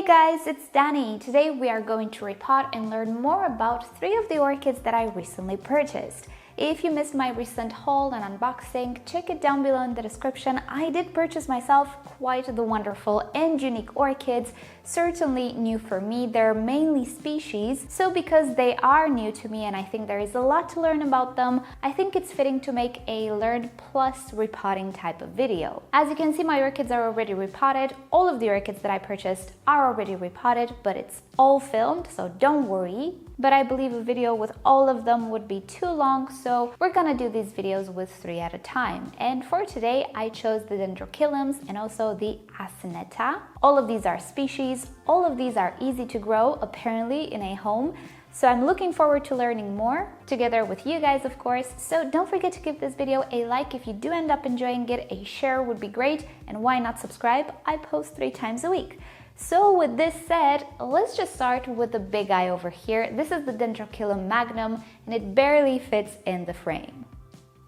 Hey guys, it's Danny. Today we are going to repot and learn more about 3 of the orchids that I recently purchased. If you missed my recent haul and unboxing, check it down below in the description. I did purchase myself quite the wonderful and unique orchids, certainly new for me. They're mainly species, so because they are new to me and I think there is a lot to learn about them, I think it's fitting to make a learn plus repotting type of video. As you can see, my orchids are already repotted. All of the orchids that I purchased are already repotted, but it's all filmed, so don't worry. But I believe a video with all of them would be too long, so we're gonna do these videos with 3 at a time. And for today, I chose the Dendrochilums and also the Acineta. All of these are species. All of these are easy to grow, apparently, in a home. So I'm looking forward to learning more, together with you guys, of course. So don't forget to give this video a like if you do end up enjoying it. A share would be great, and why not subscribe? I post 3 times a week. So with this said, let's just start with the big guy over here. This is the Dendrochilum magnum, and it barely fits in the frame.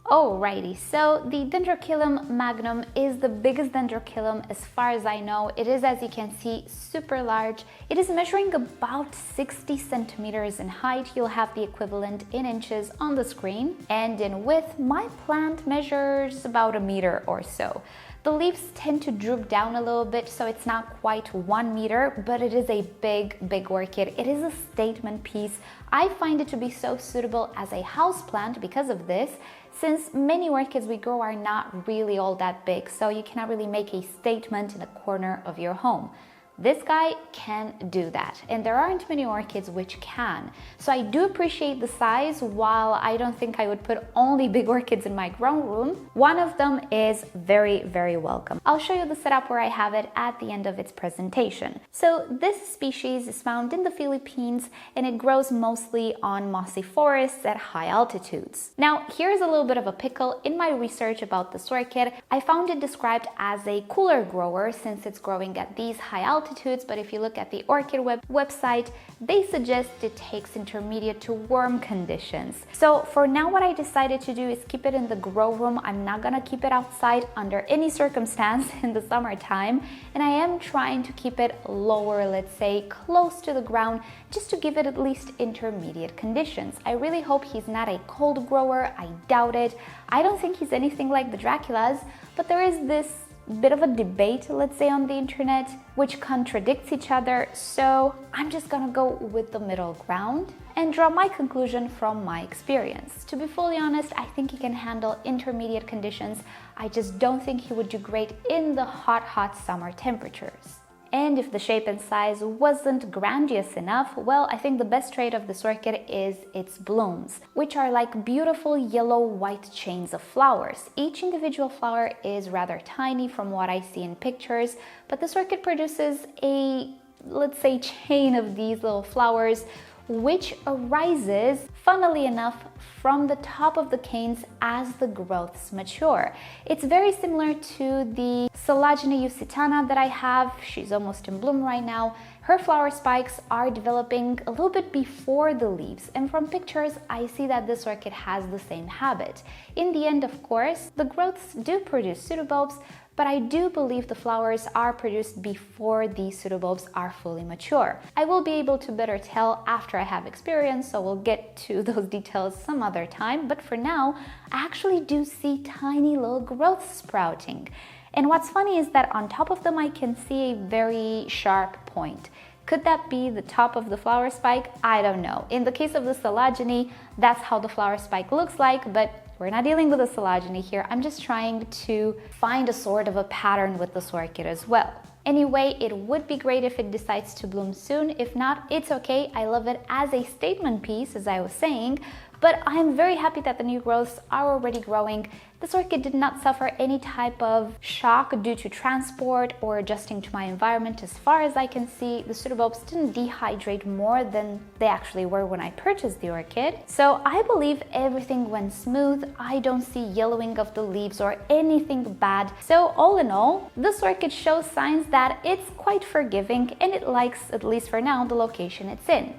Alrighty, so the Dendrochilum magnum is the biggest Dendrochilum as far as I know. It is, as you can see, super large. It is measuring about 60 centimeters in height. You'll have the equivalent in inches on the screen. And in width, my plant measures about 1 meter or so. The leaves tend to droop down a little bit, so it's not quite 1 meter, but it is a big orchid. It is a statement piece. I find it to be so suitable as a houseplant because of this, since many orchids we grow are not really all that big, so you cannot really make a statement in a corner of your home. This guy can do that, and there aren't many orchids which can. So I do appreciate the size. While I don't think I would put only big orchids in my grown room, one of them is very welcome. I'll show you the setup where I have it at the end of its presentation. So this species is found in the Philippines, and it grows mostly on mossy forests at high altitudes. Now, here's a little bit of a pickle. In my research about this orchid, I found it described as a cooler grower since it's growing at these high altitudes, but if you look at the Orchid website, they suggest it takes intermediate to warm conditions. So for now, what I decided to do is keep it in the grow room. I'm not gonna keep it outside under any circumstance in the summertime, and I am trying to keep it lower, let's say close to the ground, just to give it at least intermediate conditions. I really hope he's not a cold grower. I doubt it. I don't think he's anything like the Draculas, but there is this bit of a debate, let's say, on the internet, which contradicts each other, so I'm just gonna go with the middle ground and draw my conclusion from my experience. To be fully honest, I think he can handle intermediate conditions. I just don't think he would do great in the hot summer temperatures. And if the shape and size wasn't grandiose enough, well, I think the best trait of this orchid is its blooms, which are like beautiful yellow-white chains of flowers. Each individual flower is rather tiny from what I see in pictures, but this orchid produces a, let's say, chain of these little flowers, which arises, funnily enough, from the top of the canes as the growths mature. It's very similar to the Solagina usitana that I have. She's almost in bloom right now. Her flower spikes are developing a little bit before the leaves, and from pictures I see that this orchid has the same habit. In the end, of course, the growths do produce pseudobulbs, but I do believe the flowers are produced before the pseudobulbs are fully mature. I will be able to better tell after I have experience, so we'll get to those details some other time, but for now, I actually do see tiny little growths sprouting. And what's funny is that on top of them I can see a very sharp point. Could that be the top of the flower spike? I don't know. In the case of the Solagini, that's how the flower spike looks like, but we're not dealing with a Solagini here. I'm just trying to find a sort of a pattern with this orchid as well. Anyway, it would be great if it decides to bloom soon. If not, it's okay. I love it as a statement piece, as I was saying, but I'm very happy that the new growths are already growing. This orchid did not suffer any type of shock due to transport or adjusting to my environment. As far as I can see, the pseudobulbs didn't dehydrate more than they actually were when I purchased the orchid. So I believe everything went smooth. I don't see yellowing of the leaves or anything bad. So all in all, this orchid shows signs that it's quite forgiving and it likes, at least for now, the location it's in.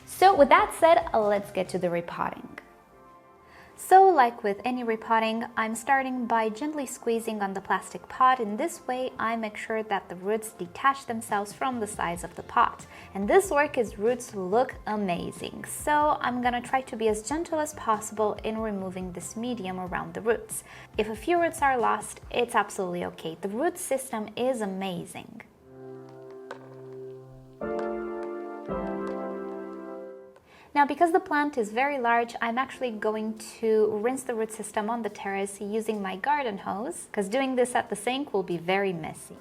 So with that said, let's get to the repotting. So like with any repotting, I'm starting by gently squeezing on the plastic pot. In this way, I make sure that the roots detach themselves from the sides of the pot. And this orchid's roots look amazing. So I'm gonna try to be as gentle as possible in removing this medium around the roots. If a few roots are lost, it's absolutely okay. The root system is amazing. Now, because the plant is very large, I'm actually going to rinse the root system on the terrace using my garden hose, because doing this at the sink will be very messy.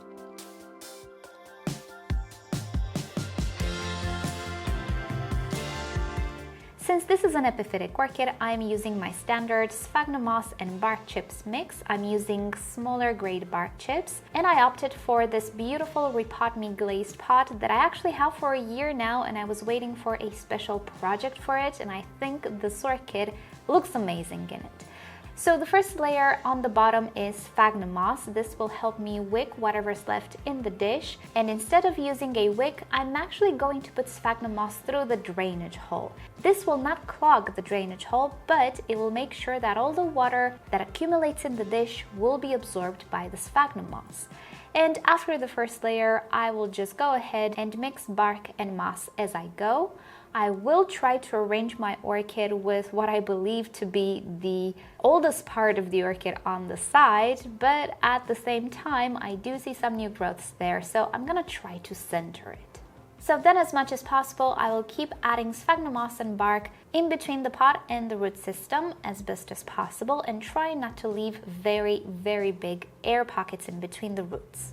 Since this is an epiphytic orchid, I'm using my standard sphagnum moss and bark chips mix. I'm using smaller grade bark chips, and I opted for this beautiful Repot Me glazed pot that I actually have for a year now, and I was waiting for a special project for it, and I think this orchid looks amazing in it. So the first layer on the bottom is sphagnum moss. This will help me wick whatever's left in the dish. And instead of using a wick, I'm actually going to put sphagnum moss through the drainage hole. This will not clog the drainage hole, but it will make sure that all the water that accumulates in the dish will be absorbed by the sphagnum moss. And after the first layer, I will just go ahead and mix bark and moss as I go. I will try to arrange my orchid with what I believe to be the oldest part of the orchid on the side, but at the same time, I do see some new growths there, so I'm gonna try to center it. So then, as much as possible, I will keep adding sphagnum moss and bark in between the pot and the root system as best as possible, and try not to leave very, very big air pockets in between the roots.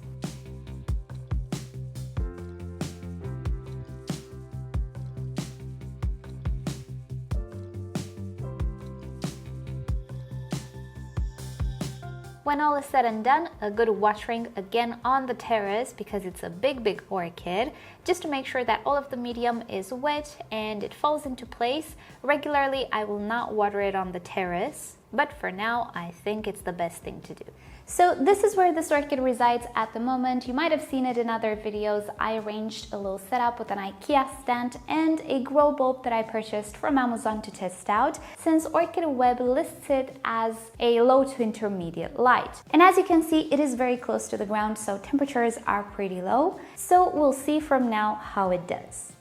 When all is said and done, a good watering again on the terrace, because it's a big orchid, just to make sure that all of the medium is wet and it falls into place. Regularly, I will not water it on the terrace, but for now, I think it's the best thing to do. So this is where this orchid resides at the moment. You might have seen it in other videos. I arranged a little setup with an IKEA stand and a grow bulb that I purchased from Amazon to test out, since Orchid Web lists it as a low to intermediate light. And as you can see, it is very close to the ground, so temperatures are pretty low. So we'll see from now how it does.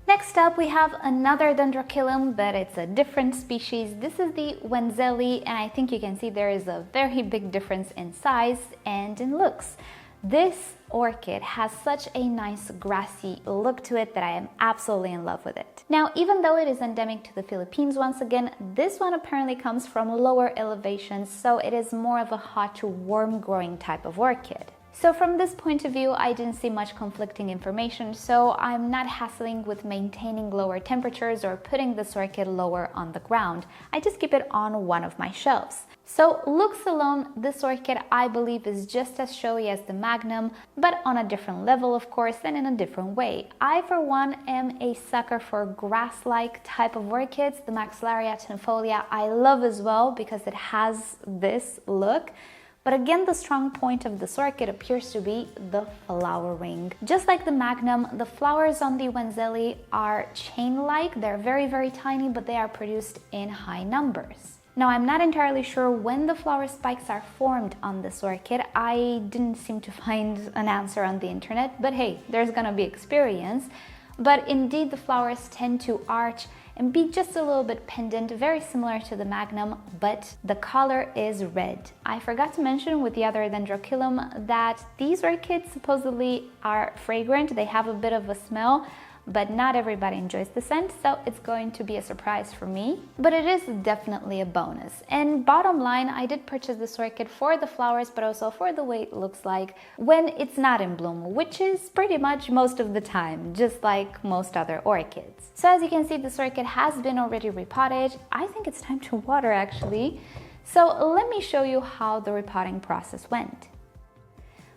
Next up, we have another Dendrochilum, but it's a different species. This is the wenzelii, and I think you can see there is a very big difference in size and in looks. This orchid has such a nice grassy look to it that I am absolutely in love with it. Now, even though it is endemic to the Philippines once again, this one apparently comes from lower elevations, so it is more of a hot to warm growing type of orchid. So from this point of view, I didn't see much conflicting information, so I'm not hassling with maintaining lower temperatures or putting this orchid lower on the ground. I just keep it on one of my shelves. So looks alone, this orchid I believe is just as showy as the magnum, but on a different level of course, and in a different way. I for one am a sucker for grass-like type of orchids. The Maxillaria tenuifolia I love as well because it has this look. But again, the strong point of this orchid appears to be the flowering. Just like the magnum, the flowers on the wenzelii are chain-like. They're very tiny, but they are produced in high numbers. Now, I'm not entirely sure when the flower spikes are formed on this orchid. I didn't seem to find an answer on the internet, but hey, there's gonna be experience. But indeed, the flowers tend to arch and be just a little bit pendant, very similar to the magnum, but the color is red. I forgot to mention with the other Dendrochilum that these orchids supposedly are fragrant. They have a bit of a smell, but not everybody enjoys the scent, so it's going to be a surprise for me. But it is definitely a bonus. And bottom line, I did purchase this orchid for the flowers, but also for the way it looks like when it's not in bloom, which is pretty much most of the time, just like most other orchids. So as you can see, this orchid has been already repotted. I think it's time to water actually. So let me show you how the repotting process went.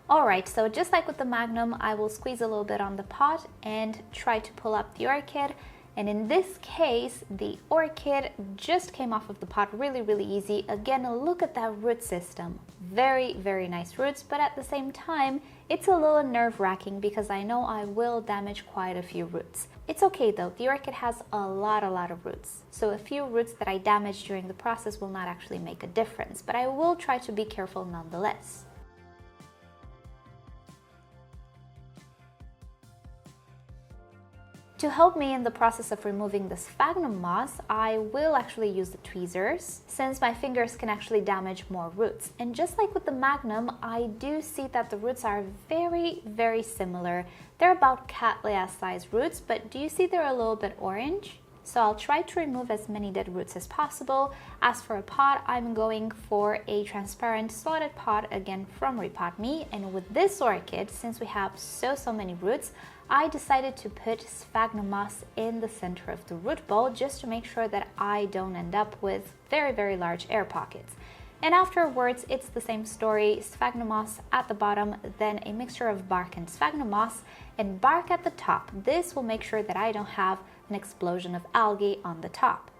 Alright, so just like with the magnum, I will squeeze a little bit on the pot and try to pull up the orchid. And in this case, the orchid just came off of the pot really easy. Again, look at that root system. Very nice roots, but at the same time, it's a little nerve-wracking because I know I will damage quite a few roots. It's okay though, the orchid has a lot of roots. So a few roots that I damage during the process will not actually make a difference, but I will try to be careful nonetheless. To help me in the process of removing the sphagnum moss, I will actually use the tweezers since my fingers can actually damage more roots. And just like with the magnum, I do see that the roots are very similar. They're about cattleya size roots, but do you see they're a little bit orange? So I'll try to remove as many dead roots as possible. As for a pot, I'm going for a transparent slotted pot, again from Repotting. And with this orchid, since we have so many roots, I decided to put sphagnum moss in the center of the root ball just to make sure that I don't end up with very large air pockets. And afterwards, it's the same story, sphagnum moss at the bottom, then a mixture of bark and sphagnum moss, and bark at the top. This will make sure that I don't have an explosion of algae on the top.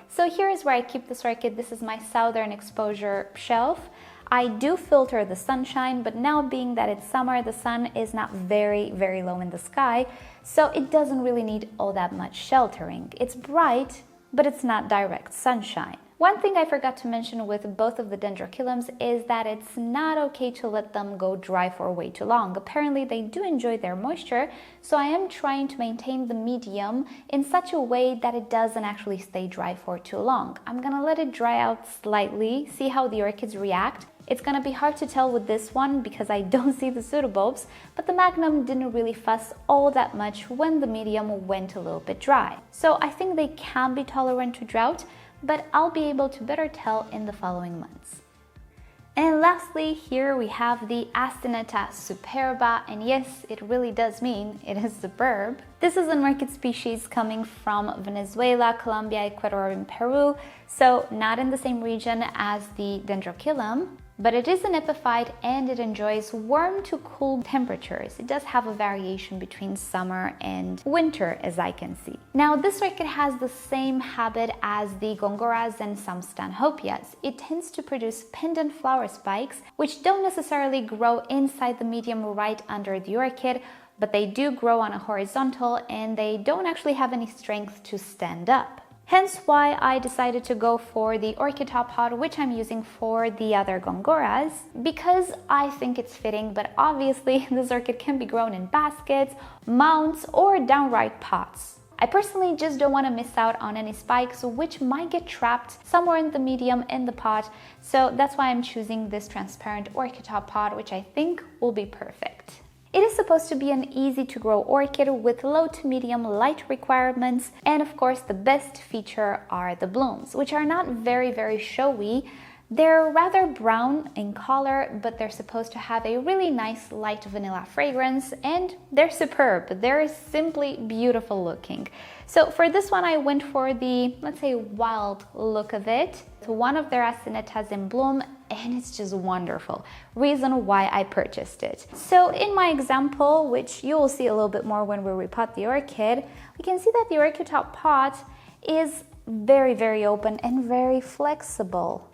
So here is where I keep this orchid. This is my southern exposure shelf. I do filter the sunshine, but now being that it's summer, the sun is not very low in the sky, so it doesn't really need all that much sheltering. It's bright, but it's not direct sunshine. One thing I forgot to mention with both of the Dendrochilums is that it's not okay to let them go dry for way too long. Apparently they do enjoy their moisture, so I am trying to maintain the medium in such a way that it doesn't actually stay dry for too long. I'm gonna let it dry out slightly, see how the orchids react. It's gonna be hard to tell with this one because I don't see the pseudobulbs, but the magnum didn't really fuss all that much when the medium went a little bit dry. So I think they can be tolerant to drought, but I'll be able to better tell in the following months. And lastly, here we have the Acineta superba, and yes, it really does mean it is superb. This is an orchid species coming from Venezuela, Colombia, Ecuador, and Peru, so not in the same region as the Dendrochilum, but it is an epiphyte and it enjoys warm to cool temperatures. It does have a variation between summer and winter, as I can see. Now, this orchid has the same habit as the gongoras and some stanhopeias. It tends to produce pendant flower spikes, which don't necessarily grow inside the medium right under the orchid, but they do grow on a horizontal and they don't actually have any strength to stand up. Hence why I decided to go for the orchid top pot, which I'm using for the other gongoras, because I think it's fitting, but obviously this orchid can be grown in baskets, mounds, or downright pots. I personally just don't want to miss out on any spikes which might get trapped somewhere in the medium in the pot, so that's why I'm choosing this transparent orchid top pot, which I think will be perfect. It is supposed to be an easy to grow orchid with low to medium light requirements, and of course the best feature are the blooms, which are not very showy. They're rather brown in color, but they're supposed to have a really nice light vanilla fragrance, and they're superb. They're simply beautiful looking. So for this one I went for the, let's say, wild look of it. So one of their Acinetas in bloom, and it's just wonderful. Reason why I purchased it. So in my example, which you will see a little bit more when we repot the orchid, we can see that the orchid top pot is very open and very flexible.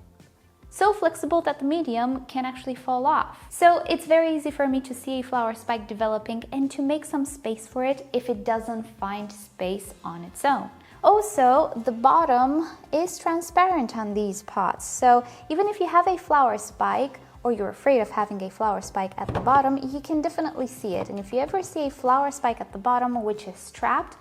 So flexible that the medium can actually fall off. So it's very easy for me to see a flower spike developing and to make some space for it if it doesn't find space on its own. Also, the bottom is transparent on these pots, so even if you have a flower spike or you're afraid of having a flower spike at the bottom, you can definitely see it. And if you ever see a flower spike at the bottom which is trapped,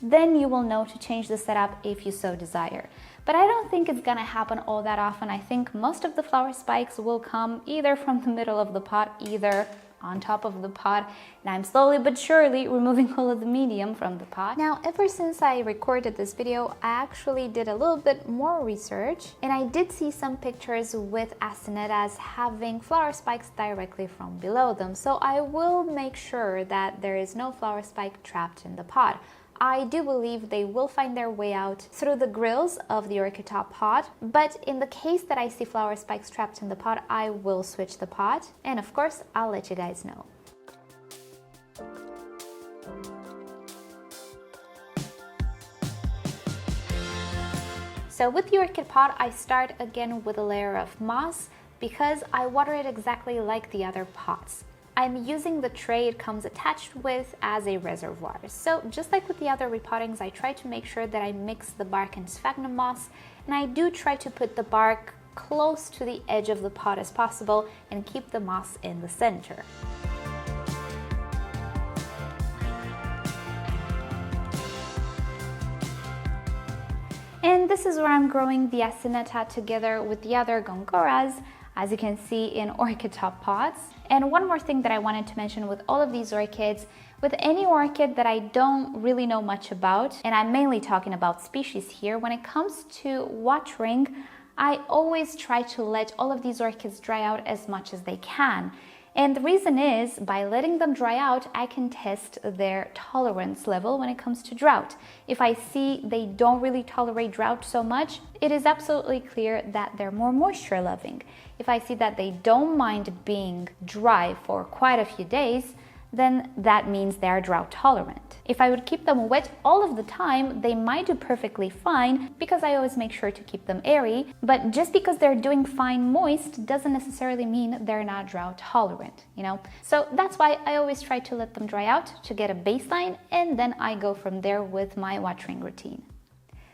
then you will know to change the setup if you so desire. But I don't think it's gonna happen all that often. I think most of the flower spikes will come either from the middle of the pot, either on top of the pot, and I'm slowly but surely removing all of the medium from the pot. Now, ever since I recorded this video, I actually did a little bit more research, and I did see some pictures with Acinetas having flower spikes directly from below them, so I will make sure that there is no flower spike trapped in the pot. I do believe they will find their way out through the grills of the orchid top pot, but in the case that I see flower spikes trapped in the pot, I will switch the pot, and of course, I'll let you guys know. So with the orchid pot, I start again with a layer of moss because I water it exactly like the other pots. I'm using the tray it comes attached with as a reservoir. So just like with the other repottings, I try to make sure that I mix the bark and sphagnum moss, and I do try to put the bark close to the edge of the pot as possible and keep the moss in the center. And this is where I'm growing the Acineta together with the other Gongoras, as you can see in orchid top pots. And one more thing that I wanted to mention with all of these orchids, with any orchid that I don't really know much about, and I'm mainly talking about species here, when it comes to watering, I always try to let all of these orchids dry out as much as they can. And the reason is, by letting them dry out, I can test their tolerance level when it comes to drought. If I see they don't really tolerate drought so much, it is absolutely clear that they're more moisture loving. If I see that they don't mind being dry for quite a few days, then that means they are drought tolerant. If I would keep them wet all of the time, they might do perfectly fine because I always make sure to keep them airy, but just because they're doing fine moist doesn't necessarily mean they're not drought tolerant, you know? So that's why I always try to let them dry out to get a baseline, and then I go from there with my watering routine.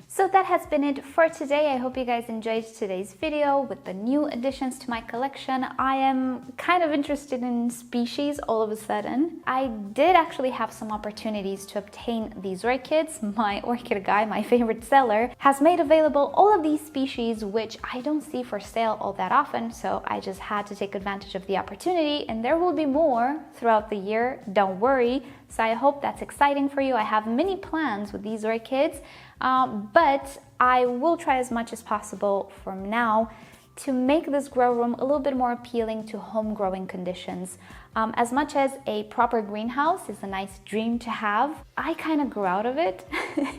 So that has been it for today. I hope you guys enjoyed today's video with the new additions to my collection. I am kind of interested in species all of a sudden. I did actually have some opportunities to obtain these orchids. My orchid guy, my favorite seller, has made available all of these species, which I don't see for sale all that often, so I just had to take advantage of the opportunity, and there will be more throughout the year, don't worry. So I hope that's exciting for you. I have many plans with these orchids, but I will try as much as possible from now to make this grow room a little bit more appealing to home growing conditions. As much as a proper greenhouse is a nice dream to have, I kind of grew out of it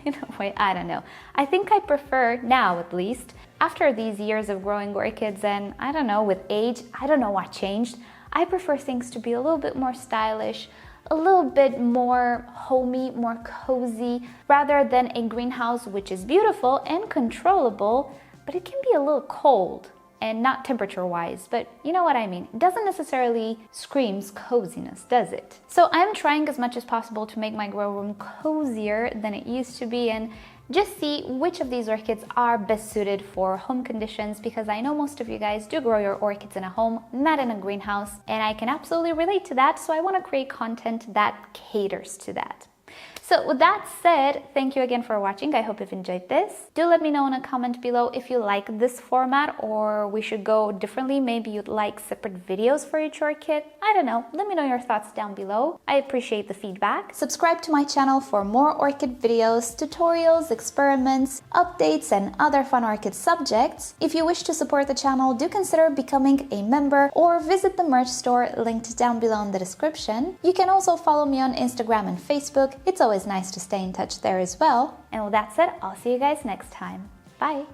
in a way, I don't know. I think I prefer, now at least, after these years of growing orchids and I don't know, with age, I don't know what changed, I prefer things to be a little bit more stylish, a little bit more homey, more cozy, rather than a greenhouse which is beautiful and controllable, but it can be a little cold, and not temperature-wise, but you know what I mean. It doesn't necessarily screams coziness, does it? So I'm trying as much as possible to make my grow room cozier than it used to be, and just see which of these orchids are best suited for home conditions, because I know most of you guys do grow your orchids in a home, not in a greenhouse, and I can absolutely relate to that, so I want to create content that caters to that. So with that said, thank you again for watching. I hope you've enjoyed this. Do let me know in a comment below if you like this format or we should go differently. Maybe you'd like separate videos for each orchid. I don't know. Let me know your thoughts down below. I appreciate the feedback. Subscribe to my channel for more orchid videos, tutorials, experiments, updates, and other fun orchid subjects. If you wish to support the channel, do consider becoming a member or visit the merch store linked down below in the description. You can also follow me on Instagram and Facebook. It's always nice to stay in touch there as well. And with that said, I'll see you guys next time. Bye!